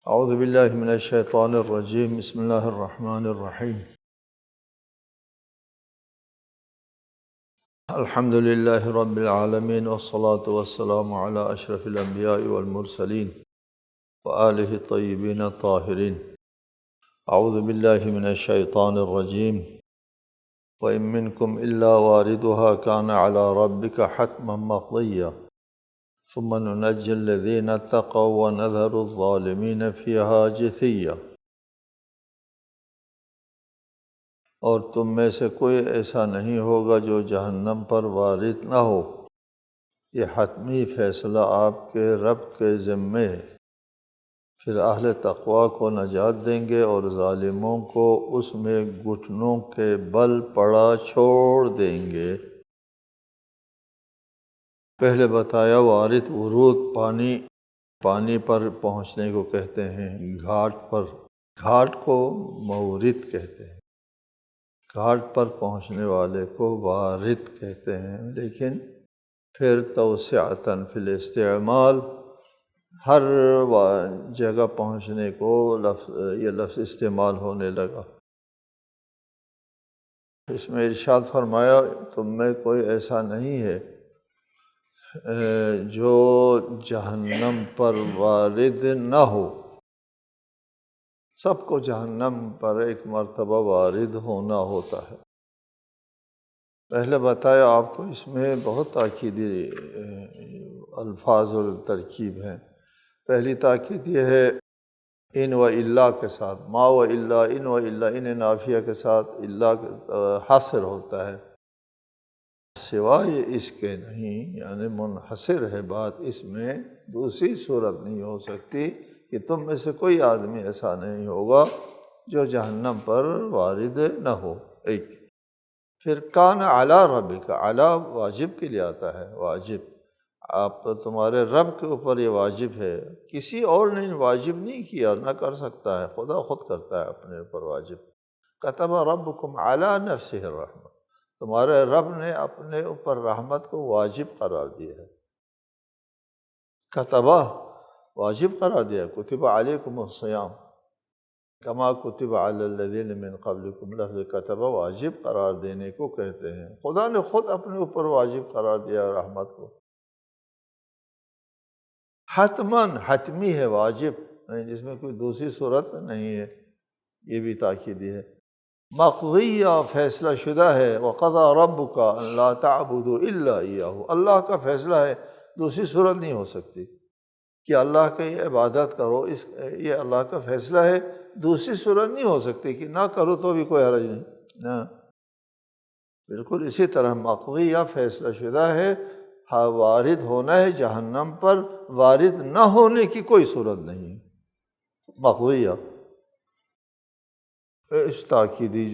اعوذ باللہ من الشیطان الرجیم بسم اللہ الرحمن الرحیم الحمد للہ رب العالمین والصلاة والسلام علی اشرف الانبیاء والمرسلین وآلہ الطیبین الطاہرین۔ اعوذ باللہ من الشیطان الرجیم وَإِن مِّنكُمْ إِلَّا وَارِدُهَا كَانَ عَلَى رَبِّكَ حَتْمًا مَّقْضِيًّا ثُمَّ نُنَجِّي الَّذِينَ اتَّقَوا وَنَذَرُ الظَّالِمِينَ فِيهَا جِثِيًّا۔ اور تم میں سے کوئی ایسا نہیں ہوگا جو جہنم پر وارد نہ ہو، یہ حتمی فیصلہ آپ کے رب کے ذمے ہے۔ پھر اہل تقوی کو نجات دیں گے اور ظالموں کو اس میں گھٹنوں کے بل پڑا چھوڑ دیں گے۔ پہلے بتایا وارد ورود پانی پر پہنچنے کو کہتے ہیں، گھاٹ کو مورد کہتے ہیں، گھاٹ پر پہنچنے والے کو وارد کہتے ہیں۔ لیکن پھر توسعتاً فی الاستعمال ہر جگہ پہنچنے کو یہ لفظ استعمال ہونے لگا۔ اس میں ارشاد فرمایا تم میں کوئی ایسا نہیں ہے جو جہنم پر وارد نہ ہو۔ سب کو جہنم پر ایک مرتبہ وارد ہونا ہوتا ہے۔ پہلے بتایا آپ کو اس میں بہت تاکیدی الفاظ اور ترکیب ہیں۔ پہلی تاکید یہ ہے ان و الا کے ساتھ، ما و الا، ان و الا، ان نافیہ کے ساتھ الا حاصر ہوتا ہے، سوائے اس کے نہیں، یعنی منحصر ہے بات اس میں، دوسری صورت نہیں ہو سکتی کہ تم میں سے کوئی آدمی ایسا نہیں ہوگا جو جہنم پر وارد نہ ہو۔ ایک پھر کان علی ربک، علی واجب کے لیے آتا ہے، واجب آپ تمہارے رب کے اوپر یہ واجب ہے، کسی اور نے واجب نہیں کیا، نہ کر سکتا ہے، خدا خود کرتا ہے اپنے اوپر واجب۔ کتب ربکم علی نفسہ الرحمہ، تمہارے رب نے اپنے اوپر رحمت کو واجب قرار دیا ہے۔ کتبہ واجب قرار دیا، کتب علیکم الصیام کما کتب علی الذین من قبلکم، لفظ کتبہ واجب قرار دینے کو کہتے ہیں۔ خدا نے خود اپنے اوپر واجب قرار دیا رحمت کو۔ حتماً حتمی ہے، واجب نہیں، جس میں کوئی دوسری صورت نہیں ہے، یہ بھی تاکیدی ہے۔ مقضیہ فیصلہ شدہ ہے، وقضى ربک ان لا تعبدوا الا ایاہ، اللہ کا فیصلہ ہے، دوسری صورت نہیں ہو سکتی کہ اللہ کی عبادت کرو، یہ اللہ کا فیصلہ ہے، دوسری صورت نہیں ہو سکتی کہ نہ کرو تو بھی کوئی حرج نہیں، نہ بالکل اسی طرح مقضیہ فیصلہ شدہ ہے، وارد ہونا ہے جہنم پر، وارد نہ ہونے کی کوئی صورت نہیں، مقضیہ۔ اس تاکیدی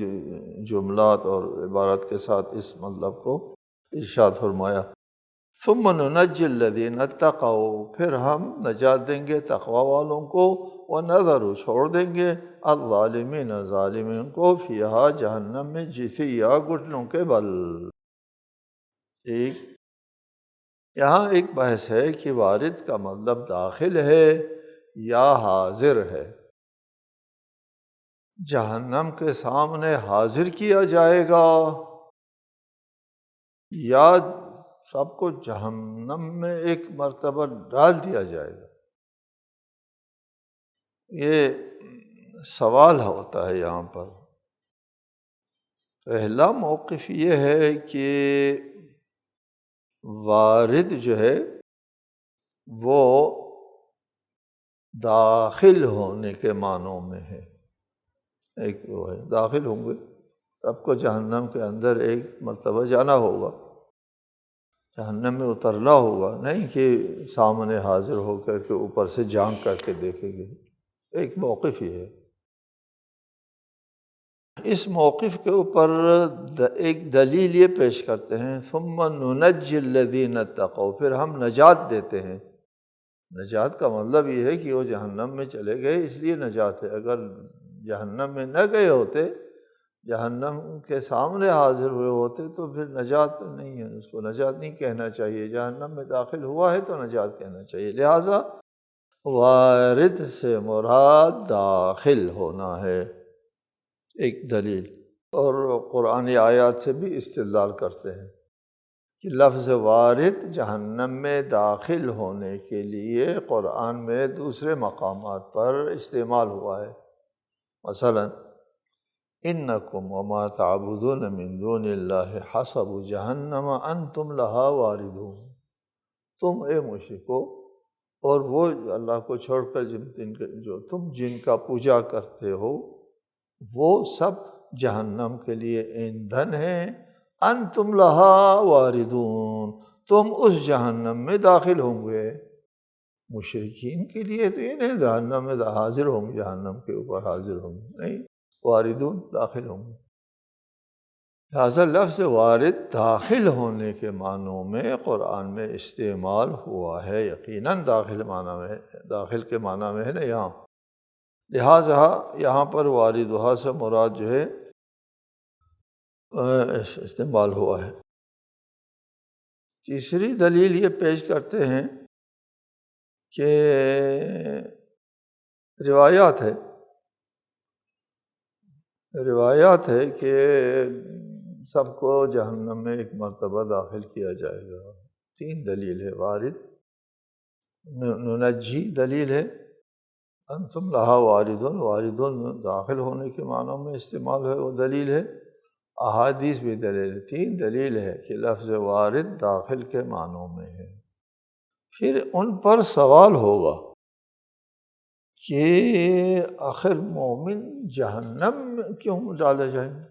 جملات اور عبارت کے ساتھ اس مطلب کو ارشاد فرمایا۔ ثم ننجی الذین اتقوا، پھر ہم نجات دیں گے تقوی والوں کو، ونذر چھوڑ دیں گے الظالمین ظالمین کو، فیہا جہنم میں، جثیا گھٹنوں کے بل۔ یہاں ایک بحث ہے کہ وارد کا مطلب داخل ہے یا حاضر ہے۔ جہنم کے سامنے حاضر کیا جائے گا یا سب کو جہنم میں ایک مرتبہ ڈال دیا جائے گا، یہ سوال ہوتا ہے یہاں پر۔ پہلا موقف یہ ہے کہ وارد جو ہے وہ داخل ہونے کے معنوں میں ہے، ایک وہ ہے داخل ہوں گے، سب کو جہنم کے اندر ایک مرتبہ جانا ہوگا، جہنم میں اترنا ہوگا، نہیں کہ سامنے حاضر ہو کر کے اوپر سے جھانک کر کے دیکھیں گے، ایک موقف ہی ہے۔ اس موقف کے اوپر ایک دلیل یہ پیش کرتے ہیں، ثم ننجی الذین اتقوا، پھر ہم نجات دیتے ہیں۔ نجات کا مطلب یہ ہے کہ وہ جہنم میں چلے گئے اس لیے نجات ہے، اگر جہنم میں نہ گئے ہوتے، جہنم کے سامنے حاضر ہوئے ہوتے تو پھر نجات نہیں ہے، اس کو نجات نہیں کہنا چاہیے، جہنم میں داخل ہوا ہے تو نجات کہنا چاہیے۔ لہٰذا وارد سے مراد داخل ہونا ہے، ایک دلیل۔ اور قرآنی آیات سے بھی استدلال کرتے ہیں کہ لفظ وارد جہنم میں داخل ہونے کے لیے قرآن میں دوسرے مقامات پر استعمال ہوا ہے۔ مثلا انکم وما تعبدون من دون اللہ حسب جہنم انتم لہا واردون، تم اے مشرکو اور وہ اللہ کو چھوڑ کر جو تم جن کا پوجا کرتے ہو وہ سب جہنم کے لیے ایندھن ہیں، انتم لہا واردون، تم اس جہنم میں داخل ہوں گے۔ مشرکین کے لیے تو یہ نہیں جہنم میں حاضر ہوں گے، جہنم کے اوپر حاضر ہوں گے، نہیں، واردون داخل ہوں گے۔ لہٰذا لفظ وارد داخل ہونے کے معنوں میں قرآن میں استعمال ہوا ہے، یقیناً داخل کے معنی میں ہے نا یہاں، لہٰذا یہاں پر واردہا سے مراد جو ہے استعمال ہوا ہے۔ تیسری دلیل یہ پیش کرتے ہیں کہ روایات ہے کہ سب کو جہنم میں ایک مرتبہ داخل کیا جائے گا۔ تین دلیل ہے، وارد، ننجی دلیل ہے، انتم لہا واردون، واردون داخل ہونے کے معنوں میں استعمال ہے وہ دلیل ہے، احادیث بھی دلیل ہے۔ تین دلیل ہے کہ لفظ وارد داخل کے معنوں میں ہے۔ پھر ان پر سوال ہوگا کہ آخر مومن جہنم میں کیوں ڈالے جائیں گے؟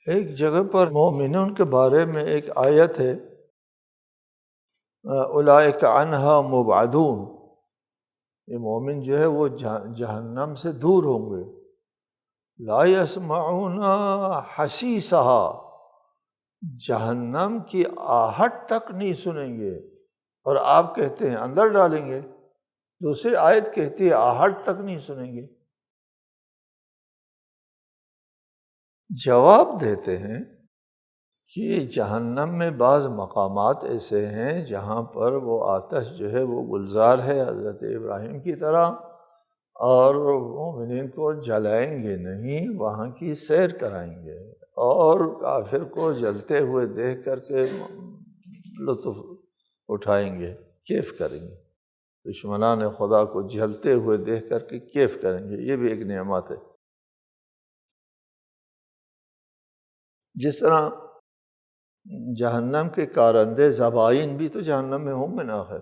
ایک جگہ پر مومنوں کے بارے میں ایک آیت ہے، اولئک عنہا مبعدون، یہ مومن جو ہے وہ جہنم سے دور ہوں گے، لا یسمعون حسیسہا، جہنم کی آہٹ تک نہیں سنیں گے، اور آپ کہتے ہیں اندر ڈالیں گے، دوسری آیت کہتی ہے آہٹ تک نہیں سنیں گے۔ جواب دیتے ہیں کہ جہنم میں بعض مقامات ایسے ہیں جہاں پر وہ آتش جو ہے وہ گلزار ہے حضرت ابراہیم کی طرح، اور مومنین کو جلائیں گے نہیں، وہاں کی سیر کرائیں گے، اور کافر کو جلتے ہوئے دیکھ کر کے لطف اٹھائیں گے، کیف کریں گے، دشمنان خدا کو جلتے ہوئے دیکھ کر کے کیف کریں گے، یہ بھی ایک نعمت ہے۔ جس طرح جہنم کے کارندے زبائن بھی تو جہنم میں ہوں گے نا، آخر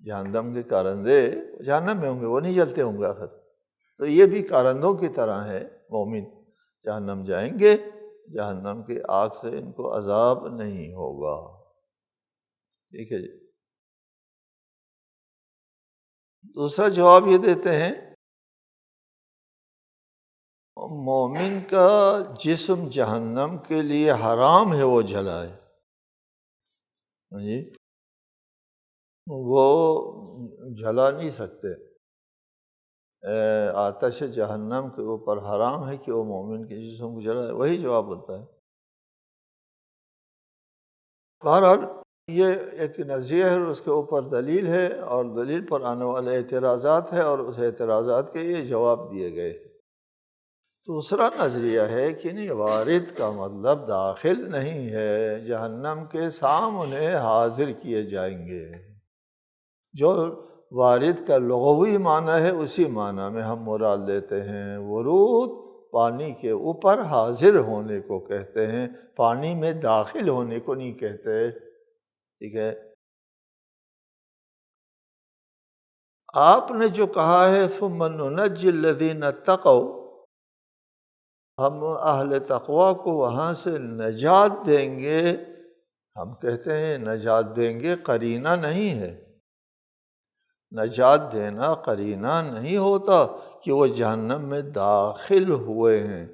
جہنم کے کارندے جہنم میں ہوں گے، وہ نہیں جلتے ہوں گے آخر، تو یہ بھی کارندوں کی طرح ہے، مومن جہنم جائیں گے، جہنم کی آگ سے ان کو عذاب نہیں ہوگا۔ ٹھیک ہے جی۔ دوسرا جواب یہ دیتے ہیں مومن کا جسم جہنم کے لیے حرام ہے وہ جلائے، جی وہ جلا نہیں سکتے، آتش جہنم کے اوپر حرام ہے کہ وہ مومن کے جسم کو جلائے، وہی جواب ہوتا ہے۔ بہرحال یہ ایک نظریہ ہے، اس کے اوپر دلیل ہے، اور دلیل پر آنے والے اعتراضات ہیں، اور اس اعتراضات کے یہ جواب دیے گئے۔ دوسرا نظریہ ہے کہ نہیں، وارد کا مطلب داخل نہیں ہے، جہنم کے سامنے حاضر کیے جائیں گے۔ جو وارد کا لغوی معنی ہے اسی معنی میں ہم مراد لیتے ہیں۔ ورود پانی کے اوپر حاضر ہونے کو کہتے ہیں، پانی میں داخل ہونے کو نہیں کہتے، ٹھیک ہے۔ آپ نے جو کہا ہے ثم ننجی الذین اتقوا، ہم اہل تقوی کو وہاں سے نجات دیں گے، ہم کہتے ہیں نجات دیں گے قرینہ نہیں ہے، نجات دینا قرینہ نہیں ہوتا کہ وہ جہنم میں داخل ہوئے ہیں،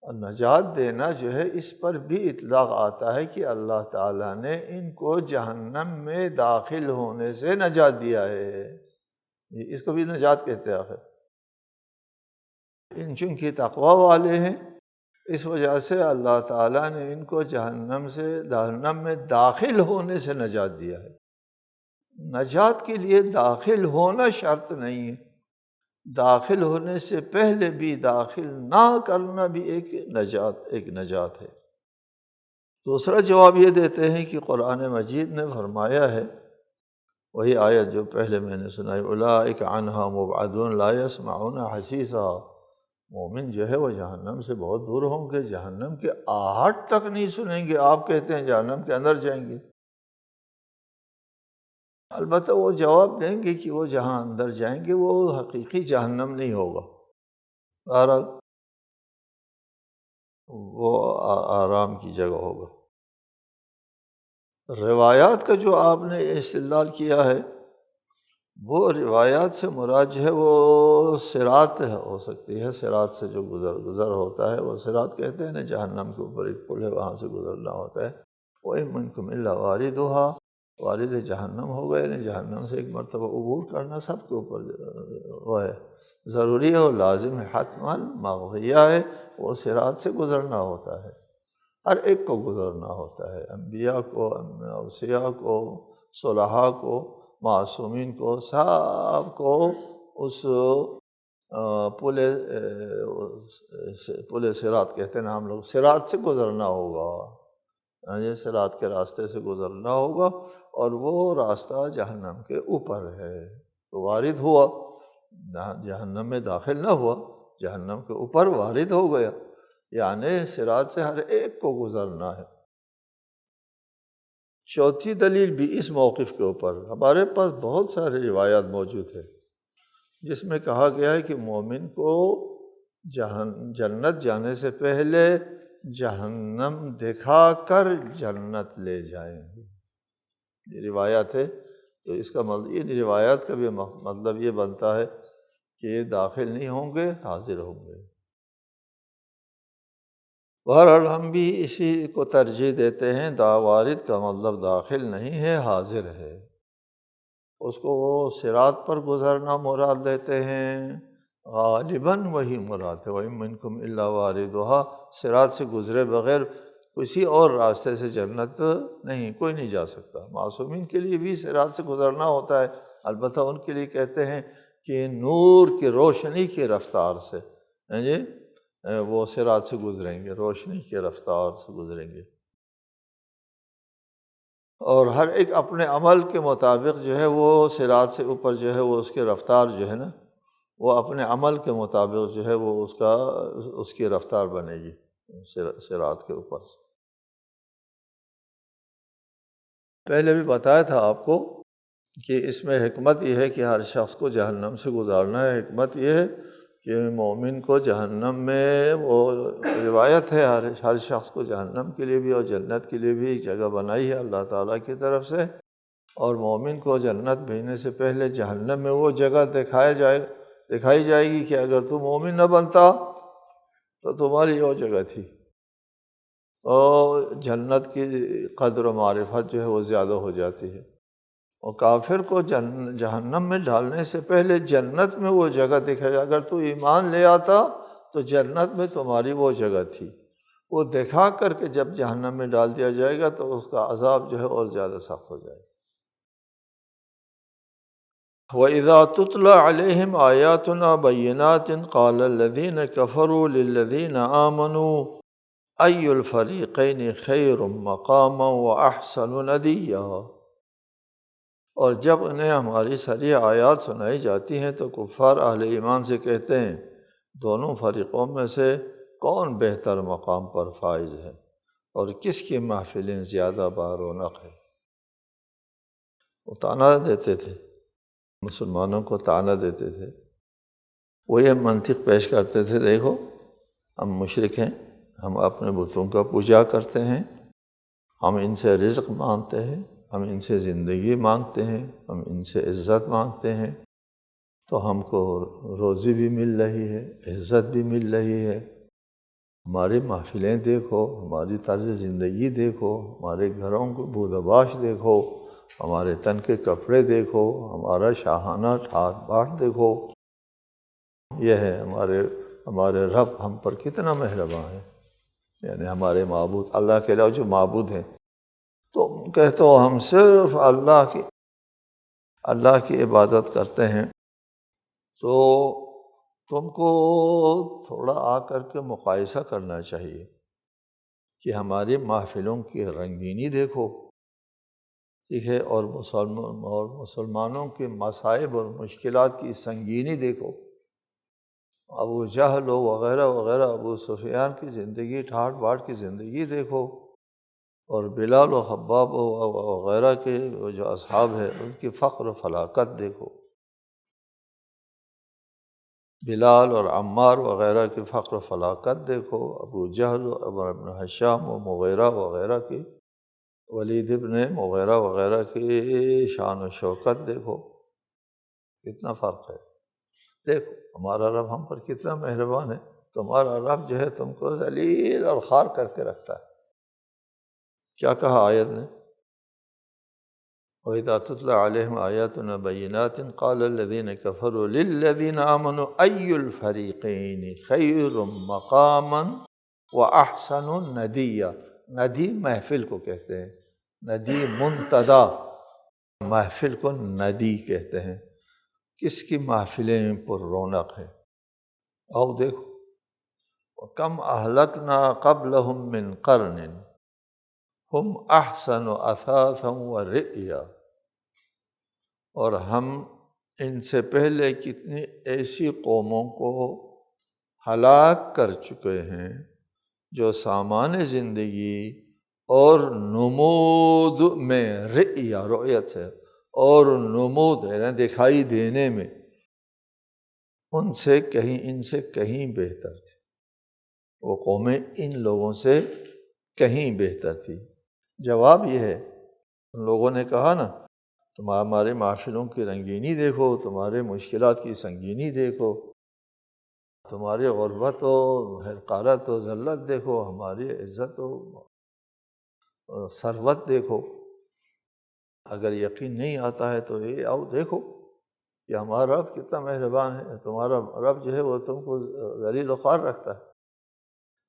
اور نجات دینا جو ہے اس پر بھی اطلاق آتا ہے کہ اللہ تعالیٰ نے ان کو جہنم میں داخل ہونے سے نجات دیا ہے، اس کو بھی نجات کہتے ہیں۔ آخر ان چونکہ تقوی والے ہیں، اس وجہ سے اللہ تعالیٰ نے ان کو جہنم میں داخل ہونے سے نجات دیا ہے۔ نجات کے لیے داخل ہونا شرط نہیں ہے، داخل ہونے سے پہلے بھی داخل نہ کرنا بھی ایک نجات ہے۔ دوسرا جواب یہ دیتے ہیں کہ قرآن مجید نے فرمایا ہے، وہی آیت جو پہلے میں نے سنائی، اولئک عنہا مبعدون لا یسمعون حسیسا، مومن جو ہے وہ جہنم سے بہت دور ہوں گے، جہنم کے آہٹ تک نہیں سنیں گے۔ آپ کہتے ہیں جہنم کے اندر جائیں گے، البتہ وہ جواب دیں گے کہ وہ جہاں اندر جائیں گے وہ حقیقی جہنم نہیں ہوگا، بہرحال وہ آرام کی جگہ ہوگا۔ روایات کا جو آپ نے استدلال کیا ہے، وہ روایات سے مراد جو ہے وہ صراط ہو سکتی ہے، صراط سے جو گزر ہوتا ہے، وہ صراط کہتے ہیں نا، جہنم کے اوپر ایک پل ہے، وہاں سے گزرنا ہوتا ہے۔ وَإِن مِّنكُمْ إِلَّا وَارِدُهَا، وارد جہنم ہوگا، یعنی جہنم سے ایک مرتبہ عبور کرنا سب کے اوپر وہ ہے، ضروری ہے، وہ لازم ہے، حتماً مغویہ ہے، وہ صراط سے گزرنا ہوتا ہے، ہر ایک کو گزرنا ہوتا ہے، انبیاء کو، اوصیاء کو، صلحاء کو، معصومین کو، سب کو اس پل صراط کہتے ہیں نا ہم لوگ، صراط سے گزرنا ہوگا، یہ صراط کے راستے سے گزرنا ہوگا، اور وہ راستہ جہنم کے اوپر ہے۔ تو وارد ہوا، جہنم میں داخل نہ ہوا، جہنم کے اوپر وارد ہو گیا، یعنی صراط سے ہر ایک کو گزرنا ہے۔ چوتھی دلیل بھی اس موقف کے اوپر، ہمارے پاس بہت سارے روایات موجود ہیں جس میں کہا گیا ہے کہ مومن کو جنت جانے سے پہلے جہنم دکھا کر جنت لے جائیں گے، یہ روایات ہے۔ تو اس کا مطلب، یہ روایات کا بھی مطلب یہ بنتا ہے کہ یہ داخل نہیں ہوں گے، حاضر ہوں گے۔ بہرحال ہم بھی اسی کو ترجیح دیتے ہیں، وارد کا مطلب داخل نہیں ہے، حاضر ہے، اس کو وہ صراط پر گزرنا مراد لیتے ہیں، غالباً وہی مراد ہے، وَإِن مِّنكُمْ إِلَّا وَارِدُهَا، صراط سے گزرے بغیر کسی اور راستے سے جنت نہیں، کوئی نہیں جا سکتا۔ معصومین کے لیے بھی صراط سے گزرنا ہوتا ہے، البتہ ان کے لیے کہتے ہیں کہ نور کی روشنی کی رفتار سے، جی وہ صراط سے گزریں گے، روشنی کی رفتار سے گزریں گے، اور ہر ایک اپنے عمل کے مطابق جو ہے وہ صراط سے اوپر جو ہے وہ اس کی رفتار جو ہے نا، وہ اپنے عمل کے مطابق جو ہے وہ اس کی رفتار بنے گی صراط کے اوپر سے۔ پہلے بھی بتایا تھا آپ کو کہ اس میں حکمت یہ ہے کہ ہر شخص کو جہنم سے گزارنا ہے۔ حکمت یہ ہے کہ مومن کو جہنم میں، وہ روایت ہے، ہر شخص کو جہنم کے لیے بھی اور جنت کے لیے بھی ایک جگہ بنائی ہے اللہ تعالیٰ کی طرف سے، اور مومن کو جنت بھیجنے سے پہلے جہنم میں وہ جگہ دکھائی جائے گی کہ اگر تو مومن نہ بنتا تو تمہاری وہ جگہ تھی، اور جنت کی قدر و معرفت جو ہے وہ زیادہ ہو جاتی ہے۔ اور کافر کو جہنم میں ڈالنے سے پہلے جنت میں وہ جگہ دکھائی، اگر تو ایمان لے آتا تو جنت میں تمہاری وہ جگہ تھی، وہ دکھا کر کے جب جہنم میں ڈال دیا جائے گا تو اس کا عذاب جو ہے اور زیادہ سخت ہو جائے گا۔ وَإِذَا تُتْلَى عَلَيْهِمْ آيَاتُنَا بَيِّنَاتٍ قَالَ الَّذِينَ كَفَرُوا لِلَّذِينَ آمَنُوا أَيُّ الْفَرِيقَيْنِ خَيْرٌ مَقَامًا وَأَحْسَنُ نَدِيًّا، اور جب انہیں ہماری صریح آیات سنائی جاتی ہیں تو کفار اہل ایمان سے کہتے ہیں، دونوں فریقوں میں سے کون بہتر مقام پر فائز ہے اور کس کی محفلیں زیادہ بارونق ہے۔ وہ طعنہ دیتے تھے، مسلمانوں کو طعنہ دیتے تھے، وہ یہ منطق پیش کرتے تھے، دیکھو ہم مشرک ہیں، ہم اپنے بتوں کا پوجا کرتے ہیں، ہم ان سے رزق مانگتے ہیں، ہم ان سے زندگی مانگتے ہیں، ہم ان سے عزت مانگتے ہیں، تو ہم کو روزی بھی مل رہی ہے، عزت بھی مل رہی ہے، ہماری محفلیں دیکھو، ہماری طرز زندگی دیکھو، ہمارے گھروں کو بودباش دیکھو، ہمارے تن کے کپڑے دیکھو، ہمارا شاہانہ ٹھاٹ باٹ دیکھو، یہ ہے ہمارے رب ہم پر کتنا مہربان ہے، یعنی ہمارے معبود، اللہ کے علاوہ جو معبود ہیں، تو کہتے ہو ہم صرف اللہ کی اللہ کی عبادت کرتے ہیں تو تم کو تھوڑا آ کر کے مقایسہ کرنا چاہیے کہ ہماری محفلوں کی رنگینی دیکھو، ٹھیک ہے، اور مسلمانوں کے مصائب اور مشکلات کی سنگینی دیکھو۔ ابو جہل وغیرہ وغیرہ، ابو سفیان کی زندگی، ٹھاٹ باٹ کی زندگی دیکھو، اور بلال و خباب وغیرہ کے جو اصحاب ہیں ان کی فخر و فلاکت دیکھو، بلال اور عمار وغیرہ کی فخر و فلاکت دیکھو، ابو جہل و عمر بن حشام و مغیرہ وغیرہ کی، ولید ابن مغیرہ وغیرہ کی شان و شوکت دیکھو، کتنا فرق ہے۔ دیکھو ہمارا رب ہم پر کتنا مہربان ہے، تمہارا رب جو ہے تم کو ذلیل اور خوار کر کے رکھتا ہے۔ کیا کہا آیت نے؟ وَإِذَا تُتْلَىٰ عَلَيْهِمْ آيَاتُنَا بَيِّنَاتٍ قَالَ الَّذِينَ كَفَرُوا لِلَّذِينَ آمَنُوا أَيُّ الْفَرِيقَيْنِ خَيْرٌ مَقَامًا وَأَحْسَنُ نَدِيًّا۔ ندی محفل کو کہتے ہیں، ندی منتدی، محفل کو ندی کہتے ہیں۔ کس کی محفلیں پر رونق ہے؟ آؤ دیکھو، وَكَمْ أَهْلَكْنَا قَبْلَهُمْ مِنْ قَرْنٍ ہم احسن اثاثا ورئیا، اور ہم ان سے پہلے کتنی ایسی قوموں کو ہلاک کر چکے ہیں جو سامان زندگی اور نمود میں، رئیا رؤیت سے، اور نمود ہے دکھائی دینے میں ان سے کہیں بہتر تھی۔ وہ قومیں ان لوگوں سے کہیں بہتر تھی۔ جواب یہ ہے، ان لوگوں نے کہا نا تم ہمارے معاشروں کی رنگینی دیکھو، تمہارے مشکلات کی سنگینی دیکھو، تمہاری غربت و حقارت و ذلت دیکھو، ہماری عزت و ثروت دیکھو۔ اگر یقین نہیں آتا ہے تو یہ آؤ دیکھو کہ ہمارا رب کتنا مہربان ہے، تمہارا رب جو ہے وہ تم کو ذلیل و خوار رکھتا ہے۔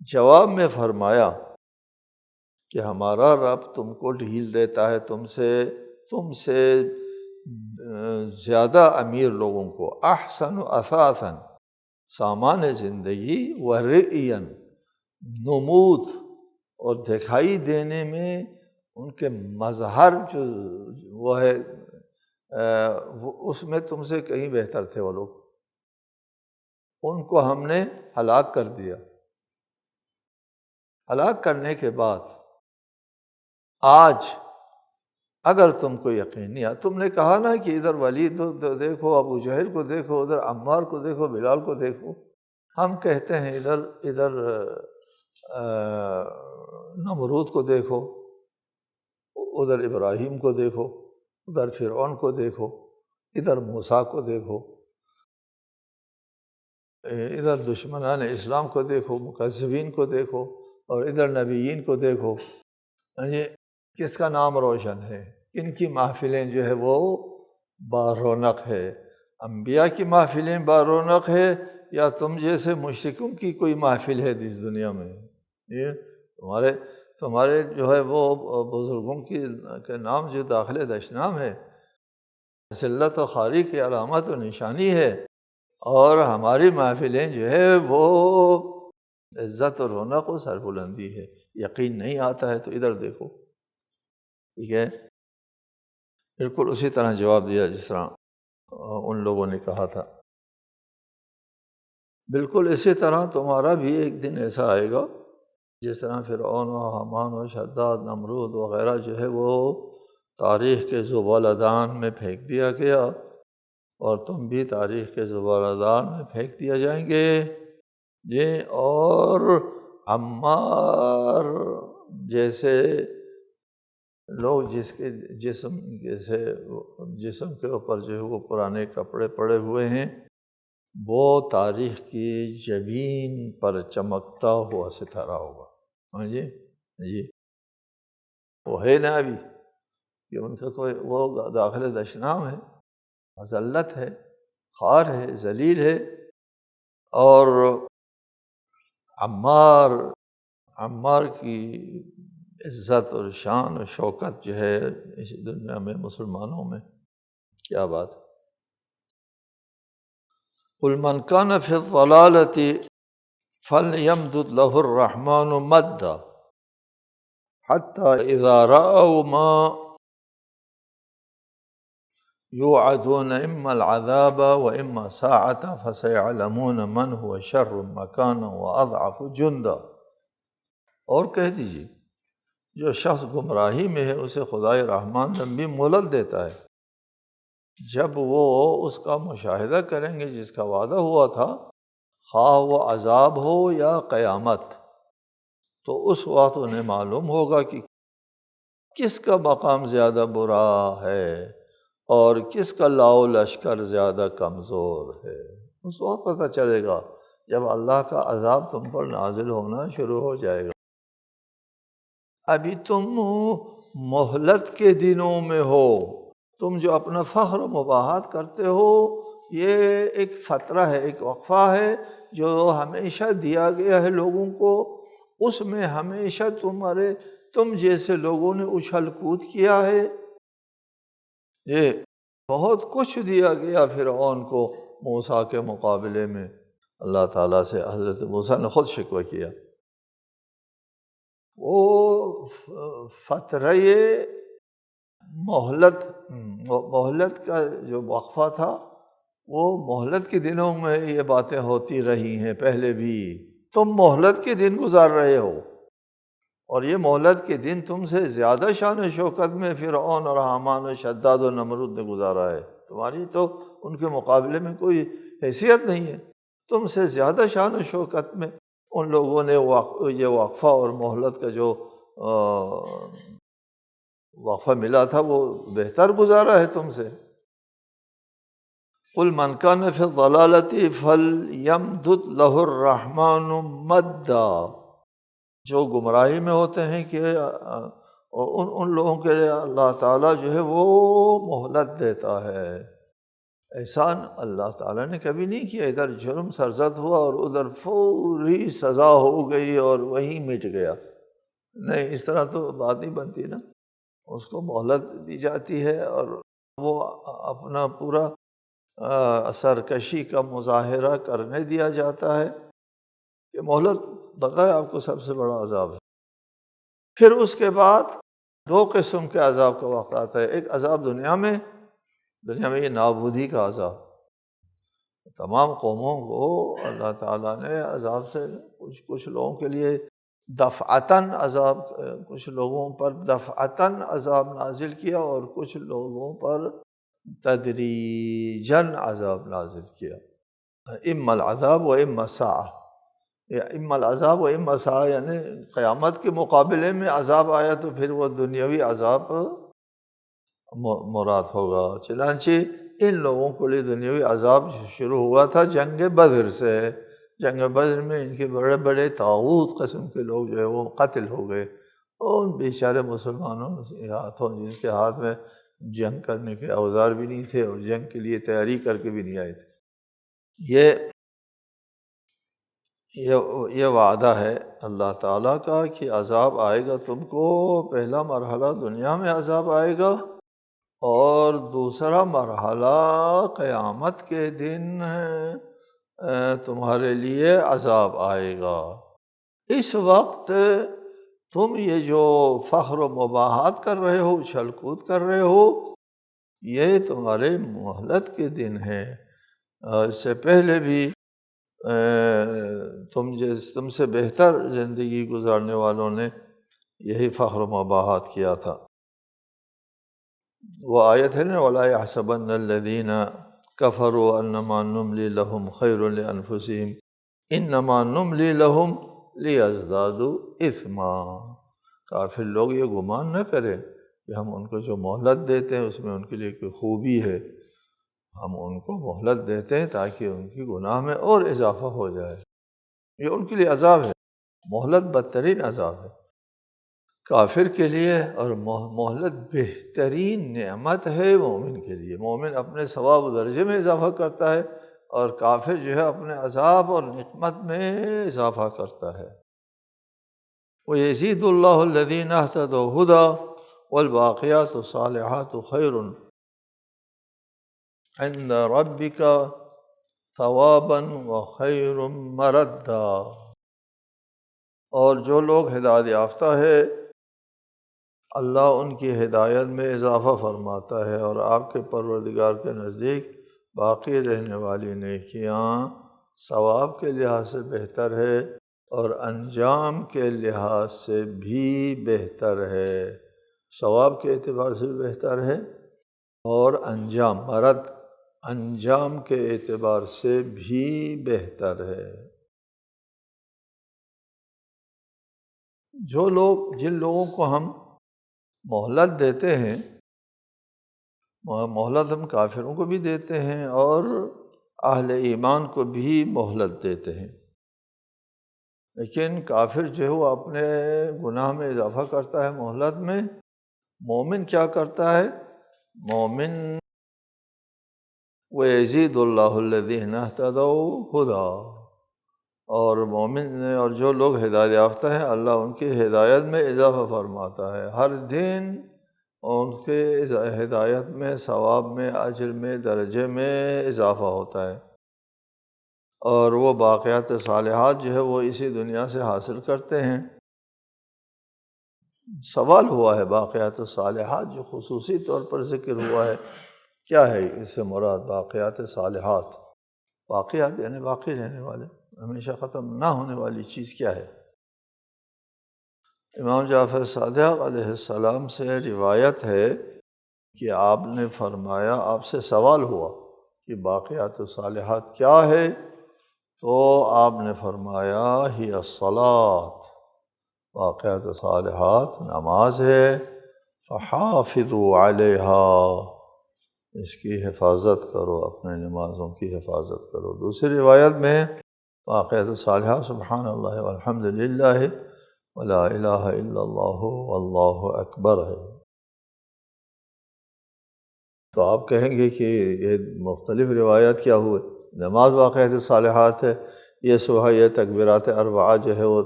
جواب میں فرمایا کہ ہمارا رب تم کو ڈھیل دیتا ہے، تم سے زیادہ امیر لوگوں کو، احسن اثاثا سامان زندگی، ورئیا نمود اور دکھائی دینے میں ان کے مظہر جو وہ ہے اس میں تم سے کہیں بہتر تھے وہ لوگ۔ ان کو ہم نے ہلاک کر دیا۔ ہلاک کرنے کے بعد آج اگر تم کو یقین نہیں تم نے کہا نا کہ ادھر ولید دیکھو، ابو جہل کو دیکھو، ادھر عمار کو دیکھو، بلال کو دیکھو، ہم کہتے ہیں ادھر نمرود کو دیکھو، ادھر ابراہیم کو دیکھو، ادھر فرعون کو دیکھو، ادھر موسیٰ کو دیکھو، ادھر دشمنان اسلام کو دیکھو، مکذبین کو دیکھو، اور ادھر نبیین کو دیکھو۔ یہ کس کا نام روشن ہے؟ کن کی محفلیں جو ہے وہ بارونق ہے؟ انبیاء کی محفلیں بارونق ہے یا تم جیسے مشرکوں کی کوئی محفل ہے اس دنیا میں؟ یہ تمہارے جو ہے وہ بزرگوں کے نام جو داخل دشنام ہے، ذلت و خواری کی علامت و نشانی ہے، اور ہماری محفلیں جو ہے وہ عزت و رونق و سربلندی ہے۔ یقین نہیں آتا ہے تو ادھر دیکھو، ٹھیک ہے؟ بالکل اسی طرح جواب دیا جس طرح ان لوگوں نے کہا تھا۔ بالکل اسی طرح تمہارا بھی ایک دن ایسا آئے گا جس طرح فرعون و حامان و شداد، نمرود وغیرہ جو ہے وہ تاریخ کے زبالدان میں پھینک دیا گیا، اور تم بھی تاریخ کے زبالدان میں پھینک دیا جائیں گے۔ یہ اور عمار جیسے لوگ جس کے جسم کے اوپر جو ہے وہ پرانے کپڑے پڑے ہوئے ہیں، وہ تاریخ کی جبین پر چمکتا ہوا ستارہ ہوگا۔ ہاں جی وہ ہے نا ابھی کہ ان کا کوئی وہ داخل دشنام ہے، مذلت ہے، خوار ہے، ذلیل ہے۔ اور عمار کی عزت اور شان و شوکت جو ہے اس دنیا میں مسلمانوں میں کیا بات ہے۔ قل من کان فی الضلالۃ فلیمدد لہ الرحمن مدا حتی اذا رأوا ما یوعدون اما العذاب واما الساعة فسیعلمون من هو شر مکانا واضعف جندا۔ اور کہہ دیجیے جو شخص گمراہی میں ہے اسے خدائے رحمان لمبی مہلت دیتا ہے، جب وہ اس کا مشاہدہ کریں گے جس کا وعدہ ہوا تھا، خواہ وہ عذاب ہو یا قیامت، تو اس وقت انہیں معلوم ہوگا کہ کس کا مقام زیادہ برا ہے اور کس کا لاؤ لشکر زیادہ کمزور ہے۔ اس وقت پتہ چلے گا جب اللہ کا عذاب تم پر نازل ہونا شروع ہو جائے گا۔ ابھی تم مہلت کے دنوں میں ہو، تم جو اپنا فخر و مباحات کرتے ہو، یہ ایک فترہ ہے، ایک وقفہ ہے جو ہمیشہ دیا گیا ہے لوگوں کو۔ اس میں ہمیشہ تم جیسے لوگوں نے اچھل کود کیا ہے۔ یہ بہت کچھ دیا گیا فرعون کو موسیٰ کے مقابلے میں۔ اللہ تعالیٰ سے حضرت موسیٰ نے خود شکوہ کیا۔ وہ فترہ مہلت کا جو وقفہ تھا، وہ مہلت کے دنوں میں یہ باتیں ہوتی رہی ہیں پہلے بھی۔ تم مہلت کے دن گزار رہے ہو، اور یہ مہلت کے دن تم سے زیادہ شان و شوکت میں فرعون اور حامان و شداد و نمرود نے گزارا ہے۔ تمہاری تو ان کے مقابلے میں کوئی حیثیت نہیں ہے۔ تم سے زیادہ شان و شوکت میں ان لوگوں نے یہ وقفہ اور مہلت کا جو وقفہ ملا تھا وہ بہتر گزارا ہے تم سے۔ قل من کان فی الضلالۃ فلیمدد لہ الرحمن مدا۔ جو گمراہی میں ہوتے ہیں کہ ان لوگوں کے لیے اللہ تعالیٰ جو ہے وہ مہلت دیتا ہے۔ احسان اللہ تعالیٰ نے کبھی نہیں کیا ادھر جرم سرزد ہوا اور ادھر فوری سزا ہو گئی اور وہیں مٹ گیا، نہیں، اس طرح تو بات نہیں بنتی نا۔ اس کو مہلت دی جاتی ہے اور وہ اپنا پورا سرکشی کا مظاہرہ کرنے دیا جاتا ہے کہ مہلت بقائے آپ کو سب سے بڑا عذاب ہے۔ پھر اس کے بعد دو قسم کے عذاب کا وقت آتا ہے۔ ایک عذاب دنیا میں یہ نابودی کا عذاب، تمام قوموں کو اللہ تعالیٰ نے عذاب سے کچھ لوگوں کے لیے دفعتاً عذاب، کچھ لوگوں پر دفعتاً عذاب نازل کیا اور کچھ لوگوں پر تدریجاً عذاب نازل کیا۔ اما العذاب و اما الساعہ، یا اما العذاب و اما الساعہ، یعنی قیامت کے مقابلے میں عذاب آیا تو پھر وہ دنیاوی عذاب مراد ہوگا۔ چنانچہ ان لوگوں کے لیے دنیاوی عذاب شروع ہوا تھا جنگ بدر سے۔ جنگ بدر میں ان کے بڑے بڑے طاغوت قسم کے لوگ جو ہے وہ قتل ہو گئے، اور ان بیچارے مسلمانوں کے ہاتھوں، جن کے ہاتھ میں جنگ کرنے کے اوزار بھی نہیں تھے اور جنگ کے لیے تیاری کر کے بھی نہیں آئے تھے۔ یہ وعدہ ہے اللہ تعالیٰ کا کہ عذاب آئے گا تم کو۔ پہلا مرحلہ دنیا میں عذاب آئے گا، اور دوسرا مرحلہ قیامت کے دن تمہارے لیے عذاب آئے گا۔ اس وقت تم یہ جو فخر و مباحات کر رہے ہو، اچھل کود کر رہے ہو، یہ تمہارے مہلت کے دن ہیں۔ اس سے پہلے بھی تم سے بہتر زندگی گزارنے والوں نے یہی فخر و مباحات کیا تھا۔ وہ آیت ہے نا، وَلَا يَحْسَبَنَّ الَّذِينَ كَفَرُوا أَنَّمَا نُمْلِي لَهُمْ خَيْرٌ لِأَنفُسِهِمْ إِنَّمَا نُمْلِي لَهُمْ لِيَزْدَادُوا إِثْمًا۔ کافر لوگ یہ گمان نہ کریں کہ ہم ان کو جو مہلت دیتے ہیں اس میں ان کے لیے کوئی خوبی ہے۔ ہم ان کو مہلت دیتے ہیں تاکہ ان کی گناہ میں اور اضافہ ہو جائے۔ یہ ان کے لیے عذاب ہے، مہلت بدترین عذاب ہے کافر کے لیے، اور مہلت بہترین نعمت ہے مومن کے لیے۔ مومن اپنے ثواب و درجے میں اضافہ کرتا ہے، اور کافر جو ہے اپنے عذاب اور نقمت میں اضافہ کرتا ہے۔ وَيَزِيدُ اللَّهُ الَّذِينَ اهْتَدَوْا هُدًى وَالْبَاقِيَاتُ الصَّالِحَاتُ خَيْرٌ عند ربک ثوابا وخیر مردا۔ اور جو لوگ ہدایت یافتہ ہے اللہ ان کی ہدایت میں اضافہ فرماتا ہے، اور آپ کے پروردگار کے نزدیک باقی رہنے والی نیکیاں ثواب کے لحاظ سے بہتر ہے اور انجام کے لحاظ سے بھی بہتر ہے۔ ثواب کے اعتبار سے بھی بہتر ہے اور انجام کے اعتبار سے بھی بہتر ہے۔ جن لوگوں کو ہم مہلت دیتے ہیں، مہلت ہم کافروں کو بھی دیتے ہیں اور اہل ایمان کو بھی مہلت دیتے ہیں، لیکن کافر جو ہے وہ اپنے گناہ میں اضافہ کرتا ہے مہلت میں۔ مومن کیا کرتا ہے؟ مومن وَيَزِيدُ اللَّهُ الَّذِينَ اهْتَدَوْا هُدًى، اور مومن اور جو لوگ ہدایت یافتہ ہیں اللہ ان کی ہدایت میں اضافہ فرماتا ہے۔ ہر دن ان کے ہدایت میں، ثواب میں، اجر میں، درجے میں اضافہ ہوتا ہے، اور وہ باقیات صالحات جو ہے وہ اسی دنیا سے حاصل کرتے ہیں۔ سوال ہوا ہے باقیات صالحات جو خصوصی طور پر ذکر ہوا ہے، کیا ہے اس سے مراد؟ باقیات صالحات، باقیات یعنی باقی رہنے والے، ہمیشہ ختم نہ ہونے والی چیز کیا ہے؟ امام جعفر صادق علیہ السلام سے روایت ہے کہ آپ نے فرمایا، آپ سے سوال ہوا کہ باقیات صالحات کیا ہے، تو آپ نے فرمایا ہی الصلاۃ، باقیات صالحات نماز ہے، فحافظوا علیہا، اس کی حفاظت کرو، اپنے نمازوں کی حفاظت کرو۔ دوسری روایت میں باقیات صالحات سبحان اللہ والحمد للہ ولا الہ الا اللہ واللہ اکبر ہے۔ تو آپ کہیں گے کہ یہ مختلف روایات کیا ہوئے؟ نماز باقیات صالحات ہے، یہ صبح یہ تکبیرات اربعہ جو ہے وہ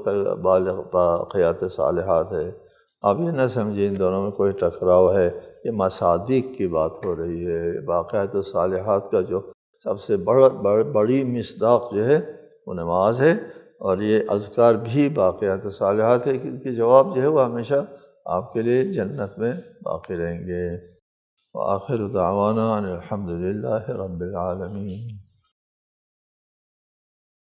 باقیات صالحات ہے۔ آپ یہ نہ سمجھیں ان دونوں میں کوئی ٹکراؤ ہے، یہ مصادیق کی بات ہو رہی ہے۔ باقیات صالحات کا جو سب سے بڑی مصداق جو ہے وہ نماز ہے، اور یہ اذکار بھی باقیات صالحات ہے، کیونکہ جواب جو ہے وہ ہمیشہ آپ کے لیے جنت میں باقی رہیں گے۔ وآخر دعوانا ان الحمد للہ رب العالمین۔